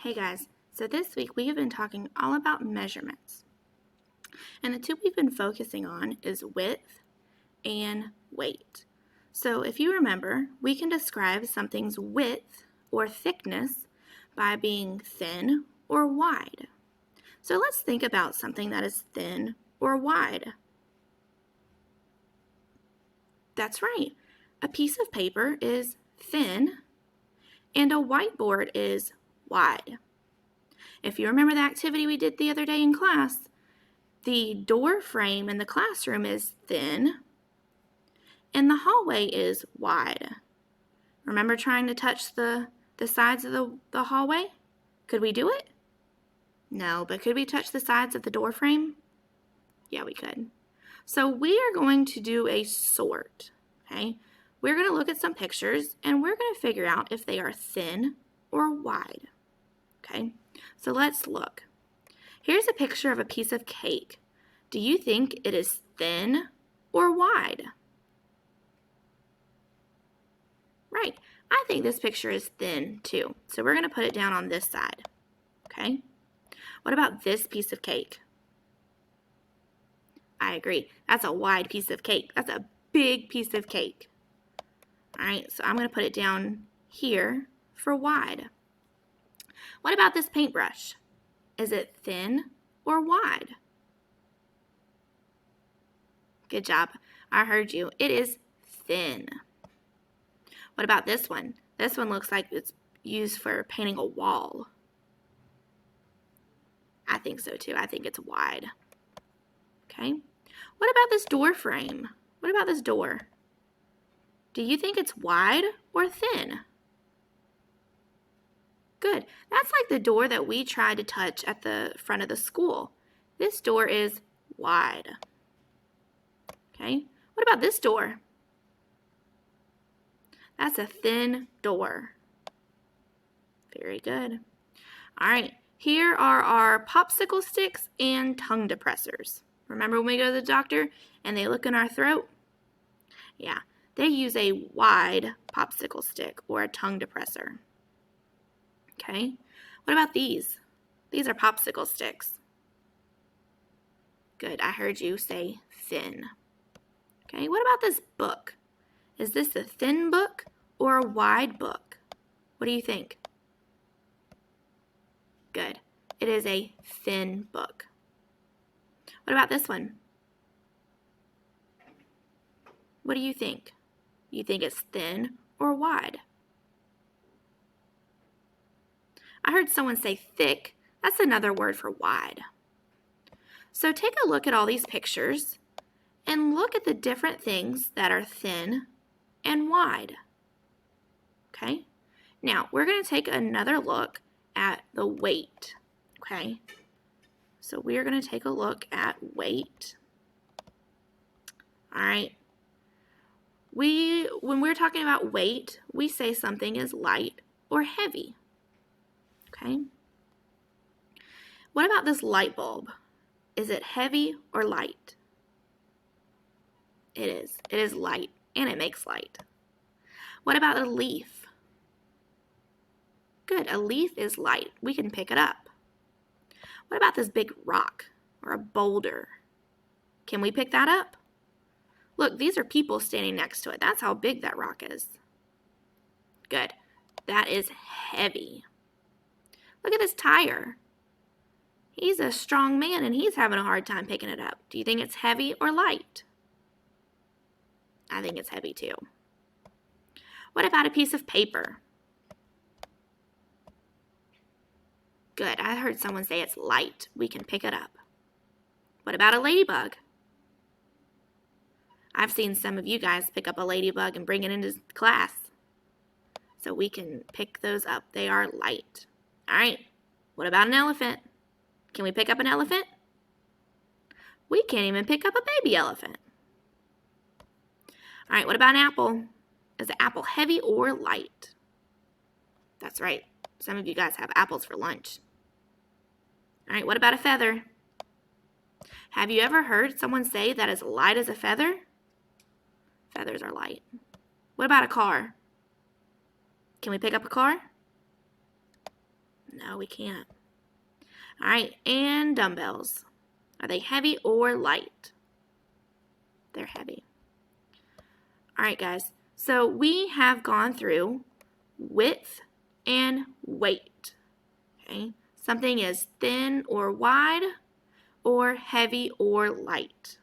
Hey guys, so this week we have been talking all about measurements. And the two we've been focusing on is width and weight. So if you remember, we can describe something's width or thickness by being thin or wide. So let's think about something that is thin or wide. That's right, a piece of paper is thin and a whiteboard is wide. If you remember the activity we did the other day in class, the door frame in the classroom is thin and the hallway is wide. Remember trying to touch the sides of the hallway? Could we do it? No, but could we touch the sides of the door frame? Yeah, we could. So we are going to do a sort, okay? We're going to look at some pictures and we're going to figure out if they are thin or wide, okay? So let's look. Here's a picture of a piece of cake. Do you think it is thin or wide? Right, I think this picture is thin too. So we're going to put it down on this side, okay? What about this piece of cake? I agree, that's a wide piece of cake. That's a big piece of cake. All right, so I'm going to put it down here for wide. What about this paintbrush? Is it thin or wide? Good job. I heard you. It is thin. What about this one? This one looks like it's used for painting a wall. I think so too. I think it's wide. Okay. What about this door frame? What about this door? Do you think it's wide or thin? Good. That's like the door that we tried to touch at the front of the school. This door is wide. Okay. What about this door? That's a thin door. Very good. All right. Here are our popsicle sticks and tongue depressors. Remember when we go to the doctor and they look in our throat? Yeah, they use a wide popsicle stick or a tongue depressor. Okay, what about these? These are popsicle sticks. Good, I heard you say thin. Okay, what about this book? Is this a thin book or a wide book? What do you think? Good, it is a thin book. What about this one? What do you think? You think it's thin or wide? I heard someone say thick. That's another word for wide. So take a look at all these pictures and look at the different things that are thin and wide. Okay? Now, we're going to take another look at the weight. Okay? So we are going to take a look at weight. All right. When we're talking about weight, we say something is light or heavy. Okay? What about this light bulb? Is it heavy or light? It is. It is light, and it makes light. What about a leaf? Good. A leaf is light. We can pick it up. What about this big rock or a boulder? Can we pick that up? Look, these are people standing next to it. That's how big that rock is. Good. That is heavy. Look at this tire. He's a strong man and he's having a hard time picking it up. Do you think it's heavy or light? I think it's heavy too. What about a piece of paper? Good, I heard someone say it's light. We can pick it up. What about a ladybug? I've seen some of you guys pick up a ladybug and bring it into class. So we can pick those up. They are light. All right, what about an elephant? Can we pick up an elephant? We can't even pick up a baby elephant. All right, what about an apple? Is the apple heavy or light? That's right. Some of you guys have apples for lunch. All right, what about a feather? Have you ever heard someone say that is light as a feather? Feathers are light. What about a car? Can we pick up a car? No, we can't. All right, and dumbbells. Are they heavy or light? They're heavy. All right, guys. So we have gone through width and weight. Okay? Something is thin or wide or heavy or light.